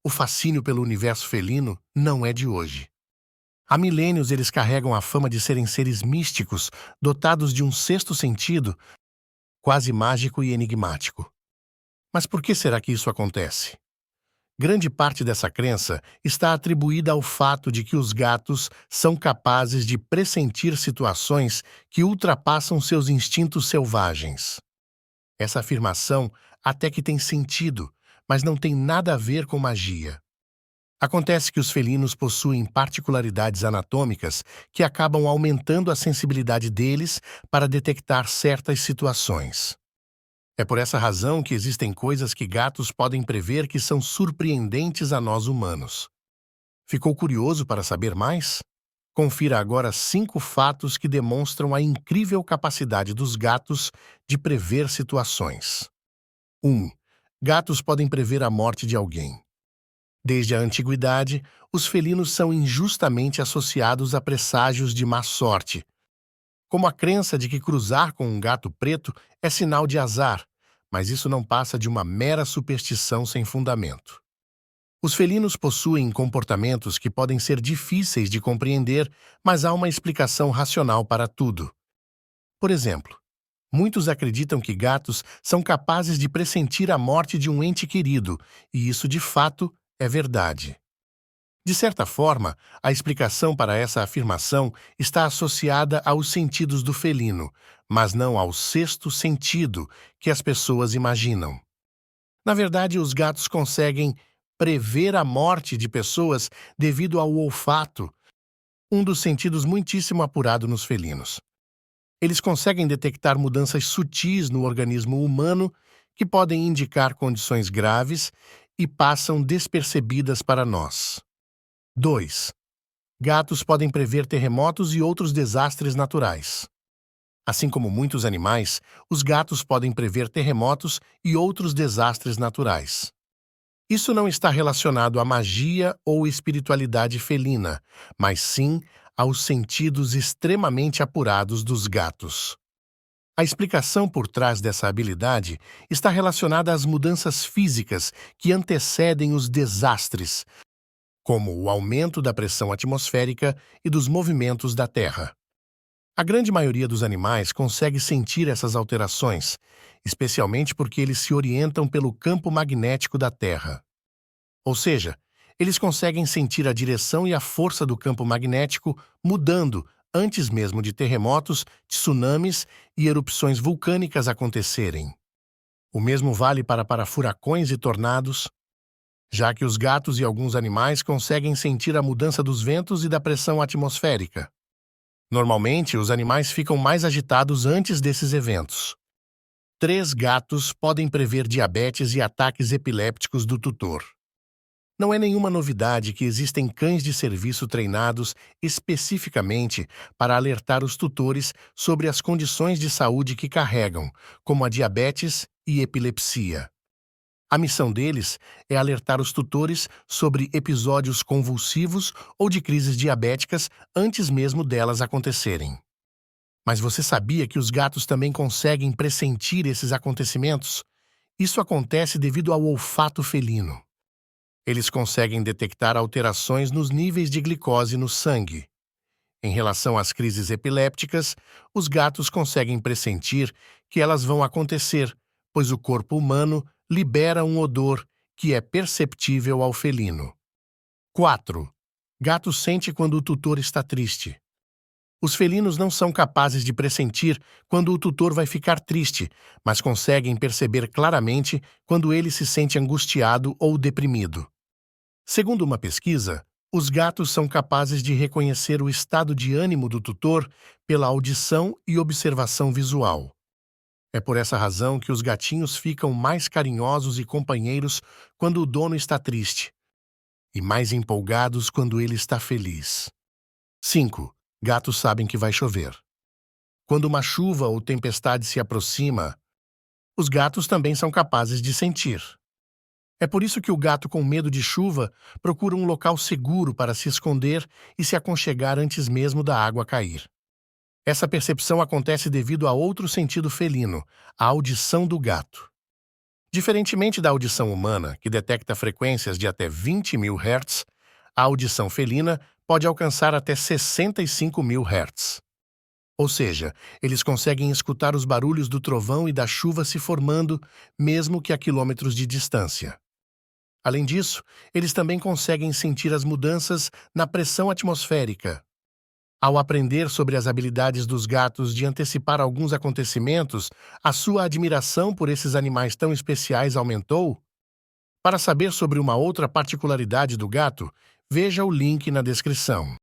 O fascínio pelo universo felino não é de hoje. Há milênios eles carregam a fama de serem seres místicos, dotados de um sexto sentido, quase mágico e enigmático. Mas por que será que isso acontece? Grande parte dessa crença está atribuída ao fato de que os gatos são capazes de pressentir situações que ultrapassam seus instintos selvagens. Essa afirmação até que tem sentido, mas não tem nada a ver com magia. Acontece que os felinos possuem particularidades anatômicas que acabam aumentando a sensibilidade deles para detectar certas situações. É por essa razão que existem coisas que gatos podem prever que são surpreendentes a nós humanos. Ficou curioso para saber mais? Confira agora 5 fatos que demonstram a incrível capacidade dos gatos de prever situações. 1. Gatos podem prever a morte de alguém. Desde a antiguidade, os felinos são injustamente associados a presságios de má sorte, como a crença de que cruzar com um gato preto é sinal de azar, mas isso não passa de uma mera superstição sem fundamento. Os felinos possuem comportamentos que podem ser difíceis de compreender, mas há uma explicação racional para tudo. Por exemplo, muitos acreditam que gatos são capazes de pressentir a morte de um ente querido, e isso de fato é verdade. De certa forma, a explicação para essa afirmação está associada aos sentidos do felino, mas não ao sexto sentido que as pessoas imaginam. Na verdade, os gatos conseguem prever a morte de pessoas devido ao olfato, um dos sentidos muitíssimo apurado nos felinos. Eles conseguem detectar mudanças sutis no organismo humano que podem indicar condições graves e passam despercebidas para nós. 2. Gatos podem prever terremotos e outros desastres naturais. Assim como muitos animais, os gatos podem prever terremotos e outros desastres naturais. Isso não está relacionado à magia ou espiritualidade felina, mas sim aos sentidos extremamente apurados dos gatos. A explicação por trás dessa habilidade está relacionada às mudanças físicas que antecedem os desastres, como o aumento da pressão atmosférica e dos movimentos da Terra. A grande maioria dos animais consegue sentir essas alterações, especialmente porque eles se orientam pelo campo magnético da Terra. Ou seja, eles conseguem sentir a direção e a força do campo magnético mudando antes mesmo de terremotos, tsunamis e erupções vulcânicas acontecerem. O mesmo vale para furacões e tornados, já que os gatos e alguns animais conseguem sentir a mudança dos ventos e da pressão atmosférica. Normalmente, os animais ficam mais agitados antes desses eventos. 3 gatos podem prever diabetes e ataques epilépticos do tutor. Não é nenhuma novidade que existem cães de serviço treinados especificamente para alertar os tutores sobre as condições de saúde que carregam, como a diabetes e epilepsia. A missão deles é alertar os tutores sobre episódios convulsivos ou de crises diabéticas antes mesmo delas acontecerem. Mas você sabia que os gatos também conseguem pressentir esses acontecimentos? Isso acontece devido ao olfato felino. Eles conseguem detectar alterações nos níveis de glicose no sangue. Em relação às crises epilépticas, os gatos conseguem pressentir que elas vão acontecer, pois o corpo humano libera um odor que é perceptível ao felino. 4. Gato sente quando o tutor está triste. Os felinos não são capazes de pressentir quando o tutor vai ficar triste, mas conseguem perceber claramente quando ele se sente angustiado ou deprimido. Segundo uma pesquisa, os gatos são capazes de reconhecer o estado de ânimo do tutor pela audição e observação visual. É por essa razão que os gatinhos ficam mais carinhosos e companheiros quando o dono está triste, e mais empolgados quando ele está feliz. 5. Gatos sabem que vai chover. Quando uma chuva ou tempestade se aproxima, os gatos também são capazes de sentir. É por isso que o gato com medo de chuva procura um local seguro para se esconder e se aconchegar antes mesmo da água cair. Essa percepção acontece devido a outro sentido felino, a audição do gato. Diferentemente da audição humana, que detecta frequências de até 20.000 Hz, a audição felina pode alcançar até 65.000 Hz. Ou seja, eles conseguem escutar os barulhos do trovão e da chuva se formando, mesmo que a quilômetros de distância. Além disso, eles também conseguem sentir as mudanças na pressão atmosférica. Ao aprender sobre as habilidades dos gatos de antecipar alguns acontecimentos, a sua admiração por esses animais tão especiais aumentou? Para saber sobre uma outra particularidade do gato, veja o link na descrição.